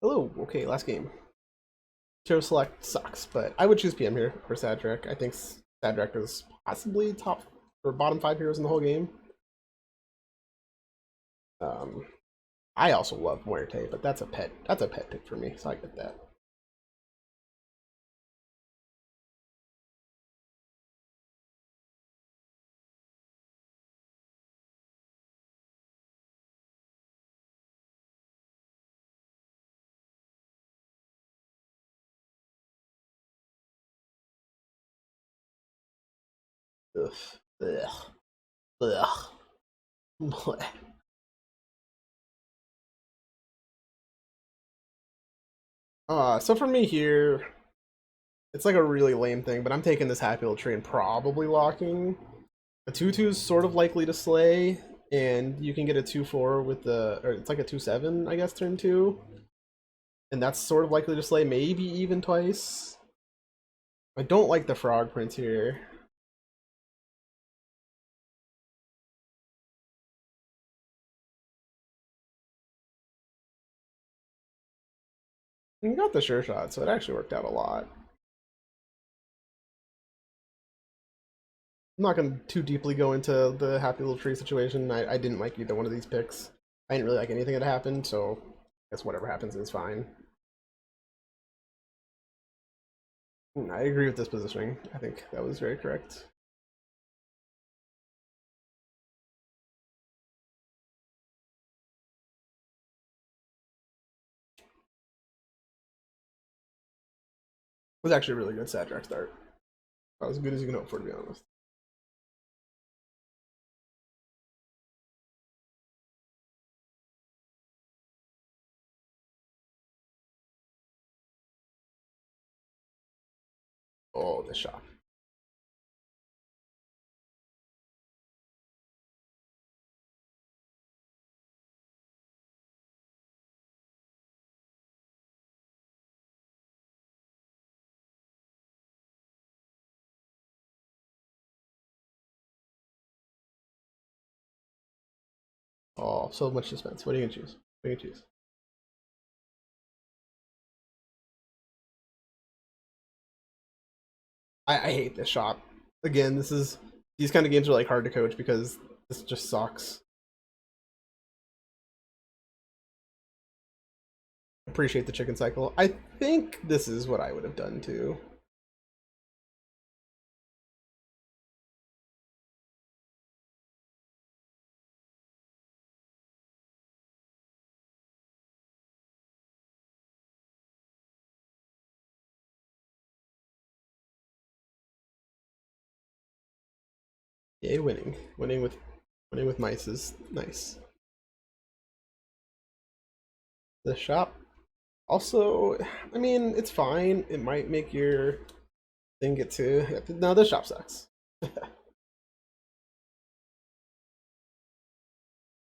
Hello. Okay, last game. Hero select sucks, but I would choose PM here for Sadrak. I think Sadrak is possibly top or bottom 5 heroes in the whole game. Um, I also love Muerte, but that's a pet. That's a pet pick for me, so I get that. Ugh. Ugh. Ugh. Blech. So for me here, it's like a really lame thing, but I'm taking this Happy Little Tree and probably locking. A 2/2 is sort of likely to slay, and you can get a 2/4 with the, or it's like a 2/7, I guess, turn 2. And that's sort of likely to slay, maybe even twice. I don't like the frog prince here. You got the sure shot, so it actually worked out a lot. I'm not going to too deeply go into the Happy Little Tree situation. I didn't like either one of these picks. I didn't really like anything that happened, so I guess whatever happens is fine. I agree with this positioning. I think that was very correct. It was actually a really good Sadrak start. About as good as you can hope for, to be honest. Oh, this shot. Oh, so much suspense. What are you going to choose? What are you going to choose? I hate this shot. Again, these kind of games are like hard to coach because this just sucks. Appreciate the chicken cycle. I think this is what I would have done too. Yay, winning. Winning with mice is nice. The shop also, I mean, it's fine. It might make your thing get to. No, the shop sucks. I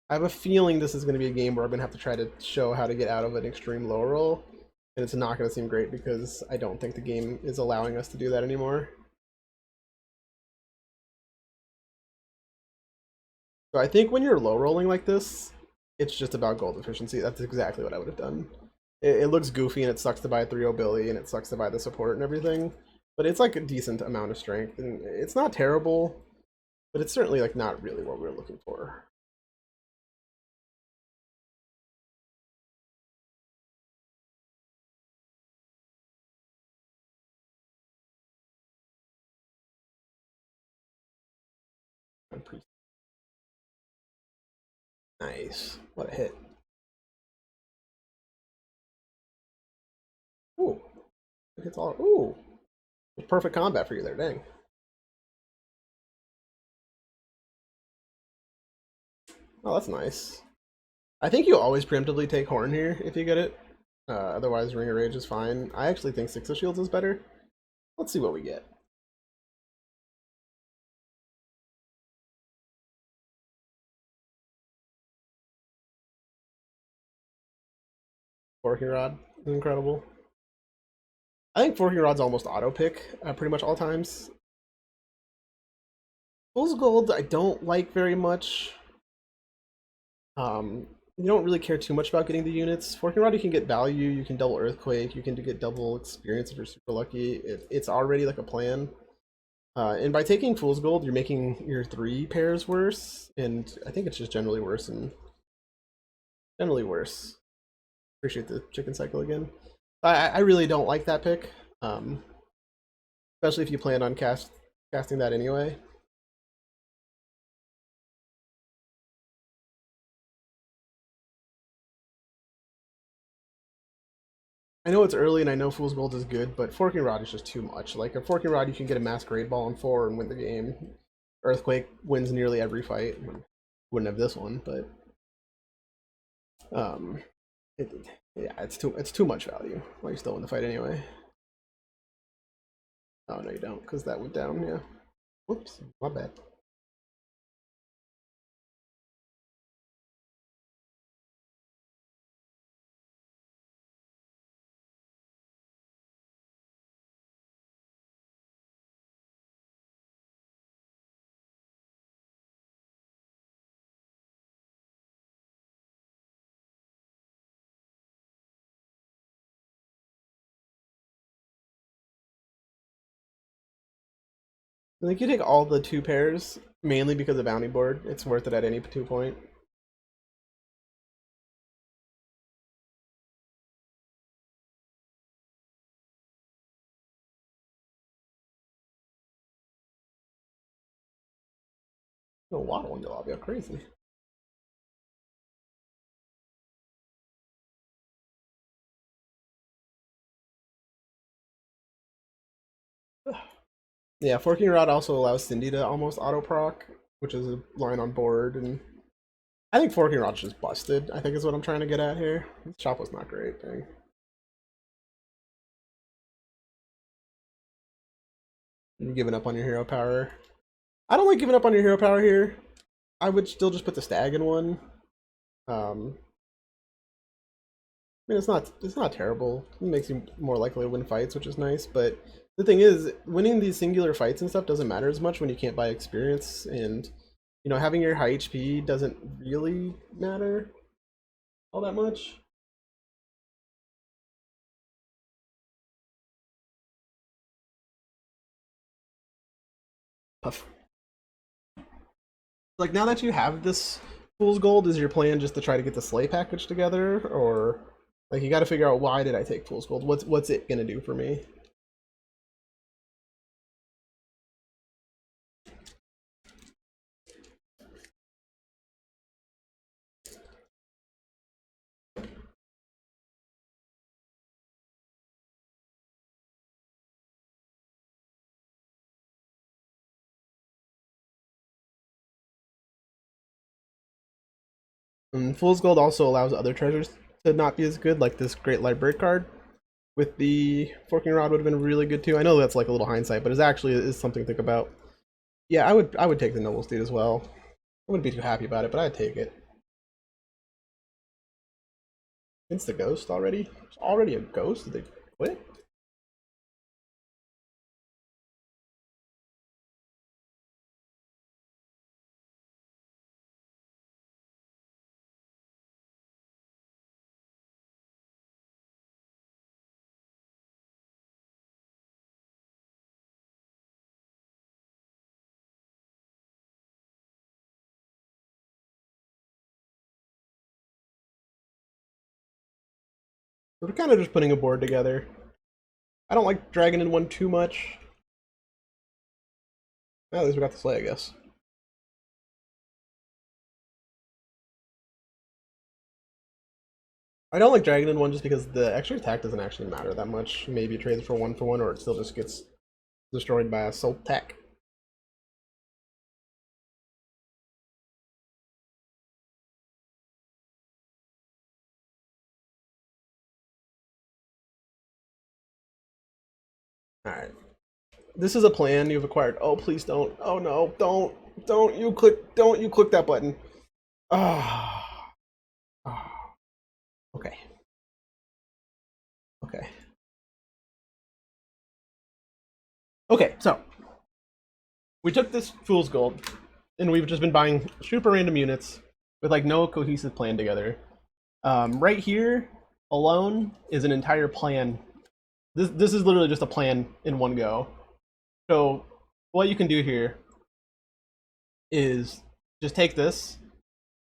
have a feeling this is going to be a game where I'm going to have to try to show how to get out of an extreme low roll, and it's not going to seem great because I don't think the game is allowing us to do that anymore. So I think when you're low rolling like this, it's just about gold efficiency. That's exactly what I would have done. It looks goofy and it sucks to buy 3-0 Billy and it sucks to buy the support and everything, but it's like a decent amount of strength and it's not terrible, but it's certainly like not really what we're looking for. I'm pretty nice. What a hit. Ooh, it hits all. Ooh, perfect combat for you there. Dang. Oh, that's nice. I think you always preemptively take Horn here if you get it. Otherwise, Ring of Rage is fine. I actually think Six of Shields is better. Let's see what we get. Four Rod is incredible. I think 4 Rod's almost auto pick pretty much all times. Fool's Gold I don't like very much. you don't really care too much about getting the units. Forking Rod, you can get value, you can double Earthquake, you can get double experience if you're super lucky. It's already like a plan. And by taking Fool's Gold, you're making your 3 pairs worse, and I think it's just generally worse and generally worse. Appreciate the chicken cycle again. I really don't like that pick, especially if you plan on casting that anyway. I know it's early and I know Fool's Gold is good, but Forking Rod is just too much. Like a Forking Rod, you can get a Masquerade Ball in 4 and win the game. Earthquake wins nearly every fight. Wouldn't have this one, but um, it, yeah, it's too much value. Well, you still win the fight anyway. Oh no, you don't, because that went down. Yeah. Whoops, my bad. I think you take all the 2 pairs mainly because of bounty board. It's worth it at any 2 point. No waddle in the lobby, how crazy. Yeah, Forking Rod also allows Cindy to almost auto proc, which is a line on board, and I think Forking Rod's just busted, I think is what I'm trying to get at here. This chop was not great, dang. You're giving up on your hero power. I don't like giving up on your hero power here. I would still just put the stag in one. I mean, it's not terrible. It makes you more likely to win fights, which is nice. But the thing is, winning these singular fights and stuff doesn't matter as much when you can't buy experience, and having your high HP doesn't really matter all that much. Puff. Like now that you have this fool's gold, is your plan just to try to get the slay package together, or like you got to figure out why did I take fool's gold? What's it gonna do for me? And fool's gold also allows other treasures to not be as good, like this great library card with the forking rod would have been really good too. I know that's like a little hindsight, but it actually is something to think about. Yeah, I would take the noble steed as well. I wouldn't be too happy about it, but I'd take it. It's the ghost already? It's already a ghost? Did they quit? We're kind of just putting a board together. I don't like dragging in one too much. Well, at least we got the slay, I guess. I don't like dragging in one just because the extra attack doesn't actually matter that much. Maybe it trades for one, or it still just gets destroyed by a soul tech. Alright. This is a plan you've acquired. Oh, please don't. Oh no, don't you click that button. Ah. Oh. Oh. Okay. Okay. Okay, so we took this fool's gold and we've just been buying super random units with like no cohesive plan together. Right here alone is an entire plan. This is literally just a plan in one go. So what you can do here is just take this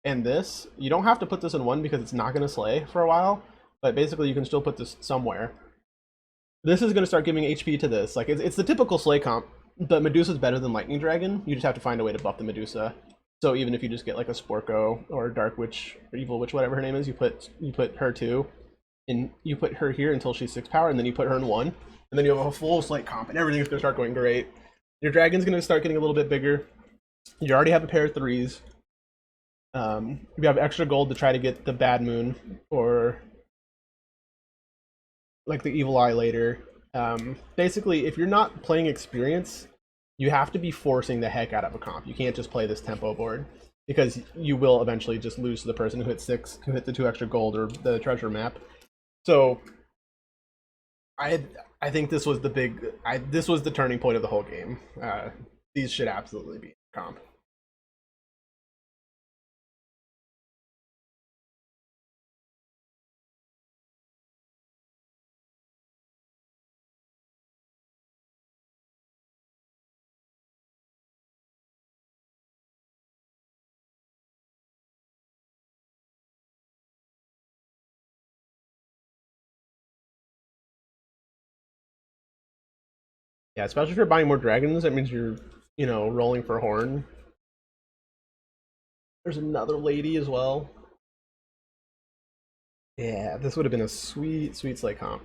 and this. You don't have to put this in one because it's not going to slay for a while, but basically you can still put this somewhere. This is going to start giving HP to this. Like it's the typical slay comp, but Medusa's better than Lightning Dragon. You just have to find a way to buff the Medusa. So even if you just get like a Sporko or Dark Witch or Evil Witch, whatever her name is, you put her 2, and you put her here until she's 6 power, and then you put her in 1, and then you have a full slate comp, and everything's gonna start going great. Your dragon's gonna start getting a little bit bigger. You already have a pair of 3s. You have extra gold to try to get the Bad Moon or like the Evil Eye later. Basically, if you're not playing experience, you have to be forcing the heck out of a comp. You can't just play this tempo board because you will eventually just lose to the person who hit 6, who hit the 2 extra gold or the treasure map. So I think this was this was the turning point of the whole game. These should absolutely be comp. Yeah, especially if you're buying more dragons, that means you're, rolling for horn. There's another lady as well. Yeah, this would have been a sweet, sweet slay comp.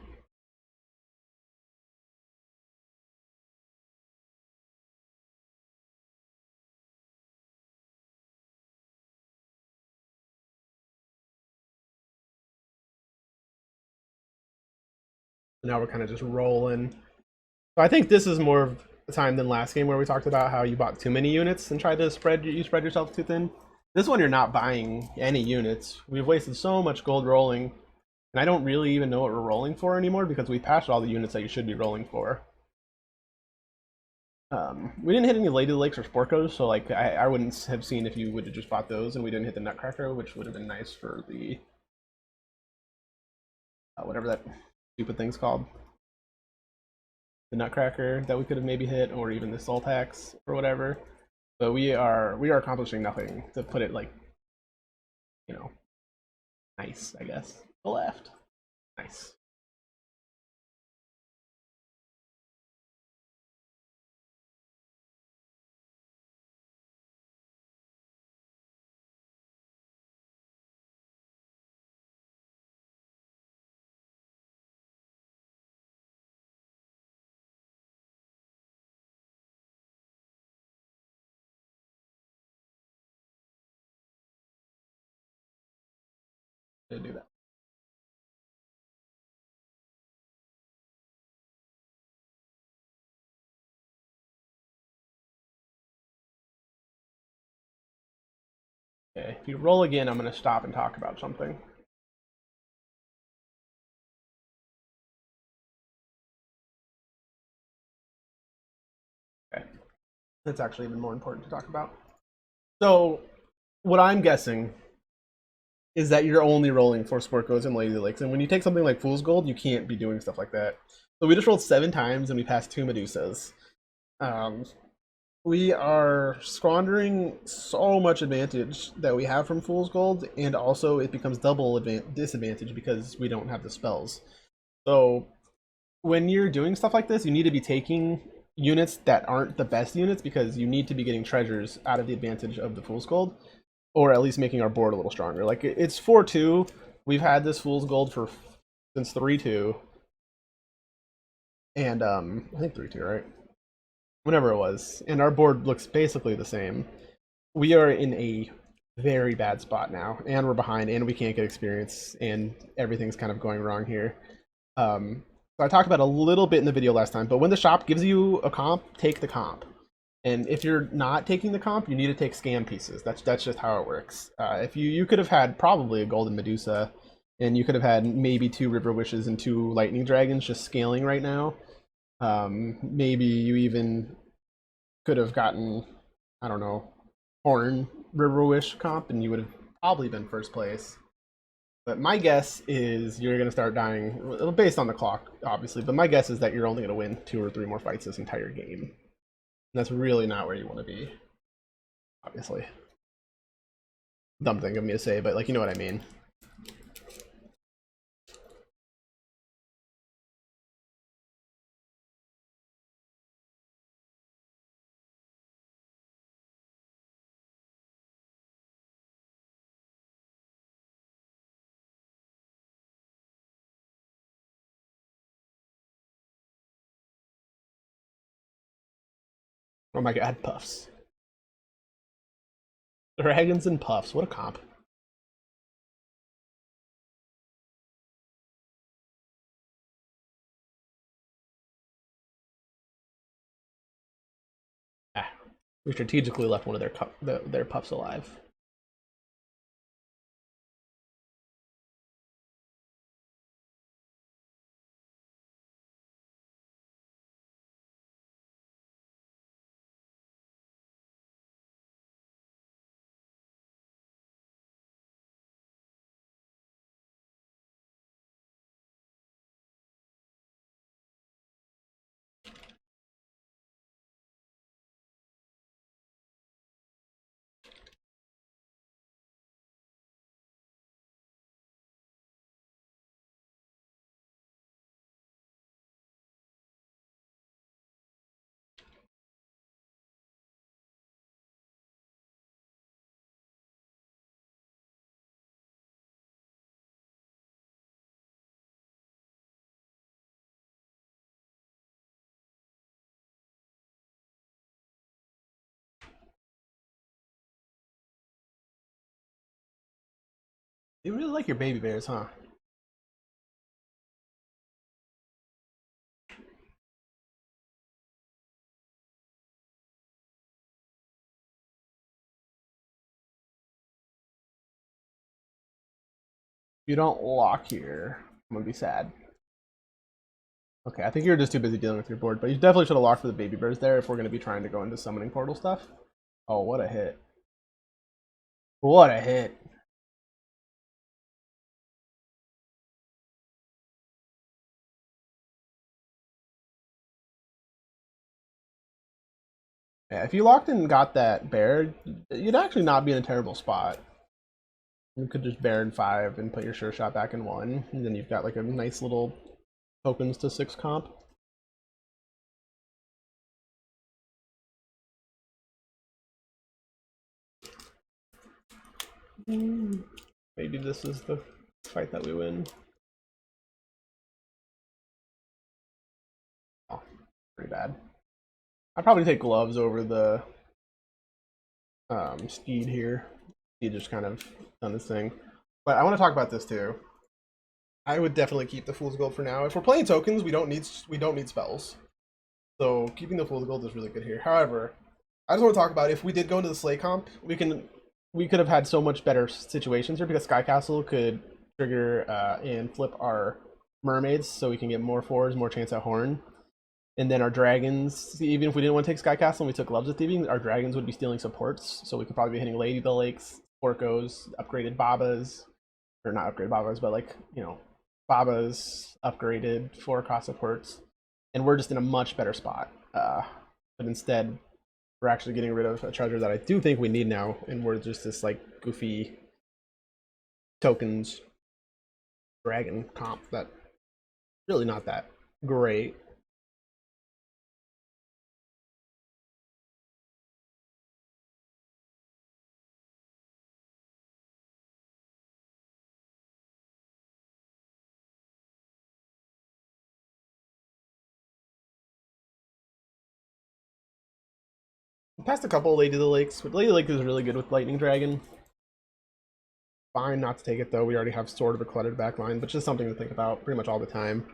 Now we're kind of just rolling. So I think this is more of the time than last game where we talked about how you bought too many units and tried to spread yourself too thin. This one you're not buying any units. We've wasted so much gold rolling, and I don't really even know what we're rolling for anymore because we passed all the units that you should be rolling for. We didn't hit any Lady Lakes or Sporkos, so like I wouldn't have seen if you would have just bought those, and we didn't hit the Nutcracker, which would have been nice for the whatever that stupid thing's called. The Nutcracker that we could have maybe hit, or even the Soul Tax or whatever. But we are accomplishing nothing, to put it like, nice, I guess. The left. Nice. To do that. Okay, if you roll again, I'm going to stop and talk about something. Okay, that's actually even more important to talk about. So, what I'm guessing is that you're only rolling for Sporkos and Lady Lakes, and when you take something like Fool's Gold, you can't be doing stuff like that. So we just rolled 7 times and we passed 2 Medusas. We are squandering so much advantage that we have from Fool's Gold, and also it becomes double disadvantage because we don't have the spells. So when you're doing stuff like this, you need to be taking units that aren't the best units because you need to be getting treasures out of the advantage of the Fool's Gold, or at least making our board a little stronger. Like it's 4-2. We've had this Fool's Gold since 3-2, and I think 3-2, right? Whenever it was, and our board looks basically the same. We are in a very bad spot now, and we're behind, and we can't get experience, and everything's kind of going wrong here. So I talked about a little bit in the video last time, but when the shop gives you a comp, take the comp. And if you're not taking the comp, you need to take scam pieces. That's just how it works. If you could have had probably a Golden Medusa, and you could have had maybe 2 River Wishes and 2 Lightning Dragons just scaling right now. Maybe you even could have gotten, I don't know, Horn River Wish comp, and you would have probably been first place. But my guess is you're going to start dying, based on the clock, obviously. But my guess is that you're only going to win 2 or 3 more fights this entire game. And that's really not where you want to be, obviously. Dumb thing of me to say, but like, you know what I mean. Oh my god, puffs. Dragons and puffs, what a comp. Ah, we strategically left one of their puffs alive. You really like your baby bears, huh? If you don't lock here, I'm gonna be sad. Okay, I think you're just too busy dealing with your board, but you definitely should have locked for the baby bears there if we're gonna be trying to go into summoning portal stuff. Oh, what a hit. What a hit. Yeah, if you locked in and got that bear, you'd actually not be in a terrible spot. You could just bear in 5 and put your sure shot back in 1, and then you've got like a nice little tokens to 6 comp. Maybe this is the fight that we win. Oh, pretty bad. I'd probably take gloves over the Steed here. He just kind of done this thing. But I want to talk about this too. I would definitely keep the Fool's Gold for now. If we're playing tokens, we don't need spells. So keeping the Fool's Gold is really good here. However, I just want to talk about if we did go into the Slay comp, we could have had so much better situations here because Sky Castle could trigger and flip our mermaids so we can get more 4s, more chance at horn. And then our dragons, even if we didn't want to take Sky Castle and we took Gloves of Thieving, our dragons would be stealing supports. So we could probably be hitting Lady of the Lakes, Orcos, upgraded Babas, or not upgraded Babas, but like, you know, Babas upgraded 4-cost supports. And we're just in a much better spot. But instead, we're actually getting rid of a treasure that I do think we need now, and we're just this like goofy tokens dragon comp that really not that great. Passed a couple of Lady of the Lakes, but Lady of the Lake is really good with Lightning Dragon. Fine not to take it though, we already have sort of a cluttered backline, but just something to think about pretty much all the time.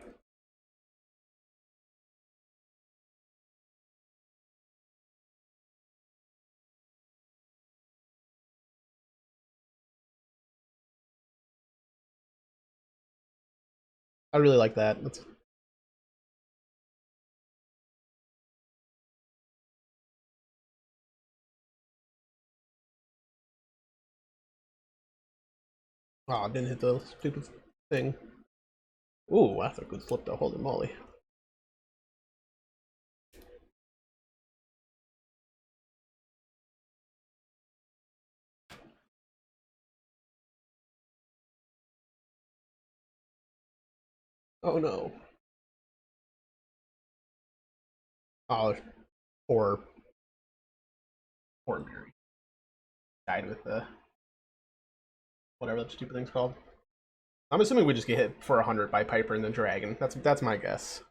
I really like that. That's Oh, I didn't hit the stupid thing. Ooh, that's a good flip though. Holy moly. Oh no. Oh, poor, poor Mary. Died with the whatever that stupid thing's called. I'm assuming we just get hit for 100 by Piper and then Dragon. That's my guess.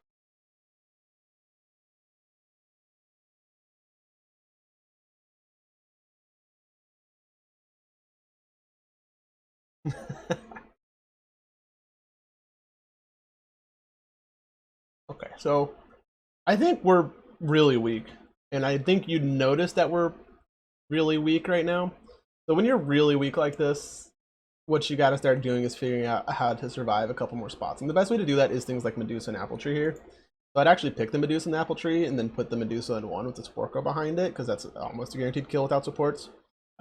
Okay, so I think we're really weak, and I think you'd notice that we're really weak right now. So when you're really weak like this, what you got to start doing is figuring out how to survive a couple more spots. And the best way to do that is things like Medusa and Apple Tree here. So I'd actually pick the Medusa and Apple Tree and then put the Medusa in one with the Sporko behind it, because that's almost a guaranteed kill without supports.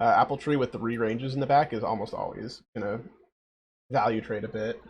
Apple Tree with 3 ranges in the back is almost always gonna value trade a bit.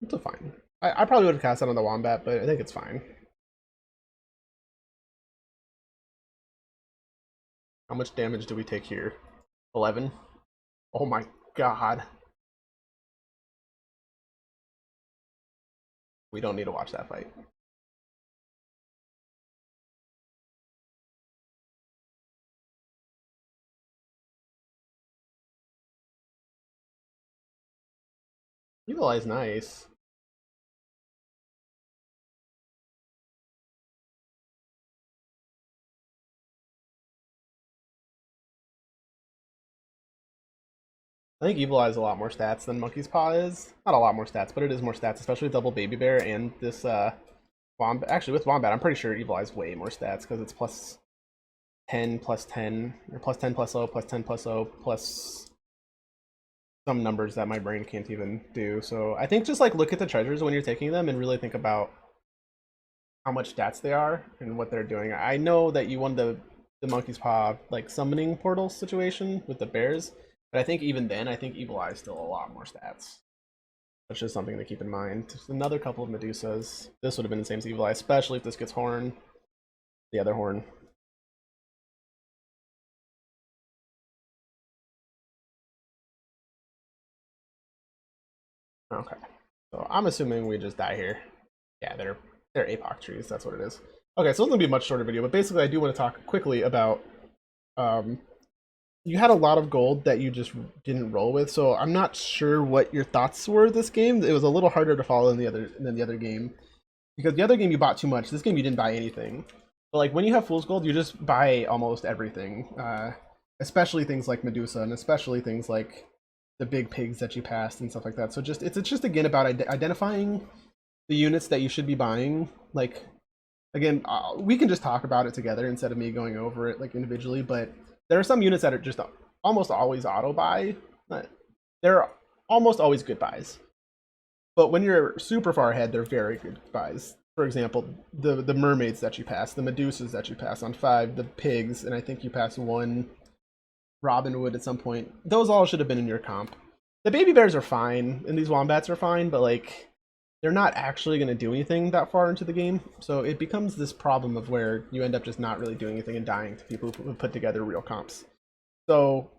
It's a fine. I probably would have cast that on the Wombat, but I think it's fine. How much damage do we take here? 11? Oh my god. We don't need to watch that fight. Evil Eye's nice. I think Evil Eye is a lot more stats than Monkey's Paw is. Not a lot more stats, but it is more stats, especially with Double Baby Bear and this Wombat. Actually, with Wombat, I'm pretty sure Evil Eye's way more stats because it's plus 10 plus 10, or plus 10 plus 0, plus 10 plus 0, plus some numbers that my brain can't even do. So I think just like look at the treasures when you're taking them and really think about how much stats they are and what they're doing. I know that you won the Monkey's Paw like summoning portal situation with the bears, but I think even then, I think Evil Eye is still a lot more stats. That's just something to keep in mind. Just another couple of Medusas. This would have been the same as Evil Eye, especially if this gets horn. The other horn. Okay. So I'm assuming we just die here. Yeah, they're APOC trees, that's what it is. Okay, so it's gonna be a much shorter video, but basically I do want to talk quickly about you had a lot of gold that you just didn't roll with, so I'm not sure what your thoughts were this game. It was a little harder to follow than the other game. Because the other game you bought too much, this game you didn't buy anything. But like when you have Fool's Gold, you just buy almost everything. Especially things like Medusa, and especially things like the big pigs that you passed and stuff like that. So it's just again about identifying the units that you should be buying. Like again, we can just talk about it together instead of me going over it like individually. But there are some units that are just almost always auto buy. They're almost always good buys. But when you're super far ahead, they're very good buys. For example, the mermaids that you pass, the Medusas that you pass on 5, the pigs, and I think you pass 1 Robin Hood at some point. Those all should have been in your comp. The baby bears are fine, and these wombats are fine, but like they're not actually going to do anything that far into the game. So it becomes this problem of where you end up just not really doing anything and dying to people who put together real comps. So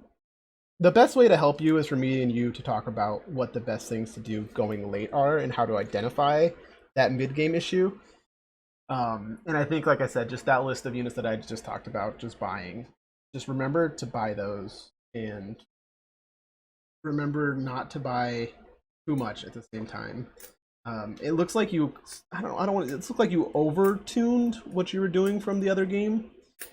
the best way to help you is for me and you to talk about what the best things to do going late are and how to identify that mid-game issue. And I think, like I said, just that list of units that I just talked about, just buying. Just remember to buy those and remember not to buy too much at the same time. It looks like you, I don't want. It looks like you over-tuned what you were doing from the other game. I'm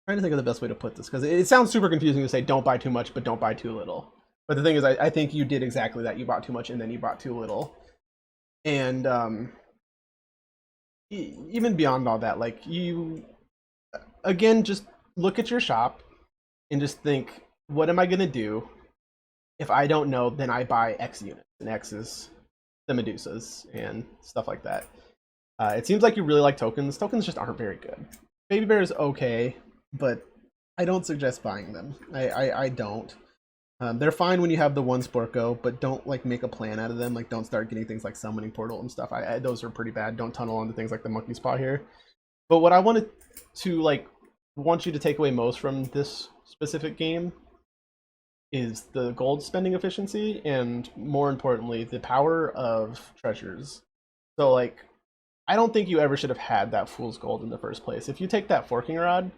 trying to think of the best way to put this because it sounds super confusing to say don't buy too much, but don't buy too little. But the thing is, I think you did exactly that. You bought too much and then you bought too little. And even beyond all that, like you, again, just look at your shop and just think, what am I going to do? If I don't know, then I buy X units. And X is the Medusas and stuff like that. It seems like you really like tokens. Tokens just aren't very good. Baby Bear is okay, but I don't suggest buying them. I don't. They're fine when you have the one Sporko, but don't like make a plan out of them. Like don't start getting things like Summoning Portal and stuff. Those are pretty bad. Don't tunnel onto things like the Monkey's Paw here. But what I wanted to want you to take away most from this specific game is the gold spending efficiency and more importantly the power of treasures. So like I don't think you ever should have had that fool's gold in the first place. If you take that forking rod,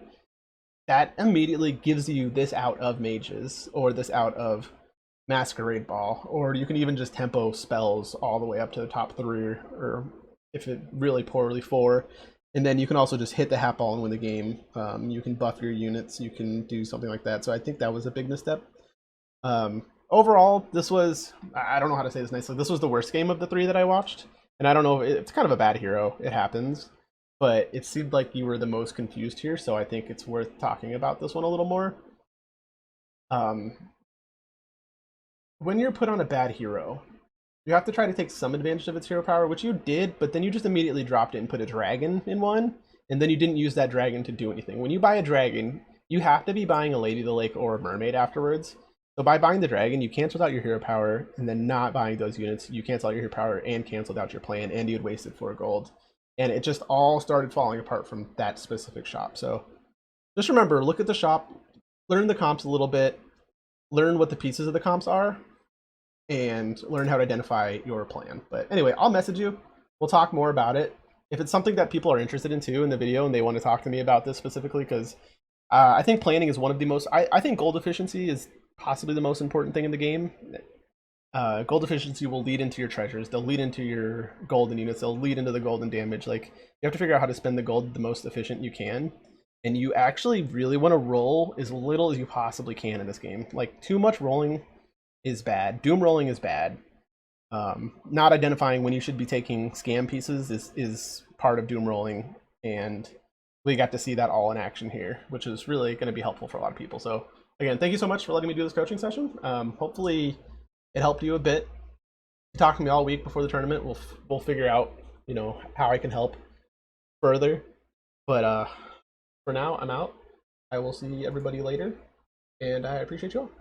that immediately gives you this out of mages or this out of masquerade ball, or you can even just tempo spells all the way up to the top 3, or if it really poorly 4. And then you can also just hit the hat ball and win the game. You can buff your units, you can do something like that. So I think that was a big misstep. Overall, this was, I don't know how to say this nicely, this was the worst game of the 3 that I watched. And I don't know, it's kind of a bad hero, it happens. But it seemed like you were the most confused here, so I think it's worth talking about this one a little more. When you're put on a bad hero, you have to try to take some advantage of its hero power, which you did, but then you just immediately dropped it and put a dragon in one, and then you didn't use that dragon to do anything. When you buy a dragon, you have to be buying a Lady of the Lake or a Mermaid afterwards. So by buying the dragon, you canceled out your hero power, and then not buying those units, you canceled out your hero power and canceled out your plan, and you'd wasted 4 gold. And it just all started falling apart from that specific shop. So just remember, look at the shop, learn the comps a little bit, learn what the pieces of the comps are, and learn how to identify your plan. But anyway, I'll message you. We'll talk more about it. If it's something that people are interested in too in the video and they want to talk to me about this specifically, because I think planning is one of the most, I think gold efficiency is possibly the most important thing in the game. Gold efficiency will lead into your treasures. They'll lead into your golden units. They'll lead into the golden damage. Like you have to figure out how to spend the gold the most efficient you can. And you actually really want to roll as little as you possibly can in this game. Like too much rolling is bad. Doom rolling is bad. Not identifying when you should be taking scam pieces is part of doom rolling. And we got to see that all in action here, which is really going to be helpful for a lot of people. So again, thank you so much for letting me do this coaching session. Hopefully it helped you a bit. Talk to me all week before the tournament. We'll figure out, you know, how I can help further. But for now, I'm out. I will see everybody later, and I appreciate you all.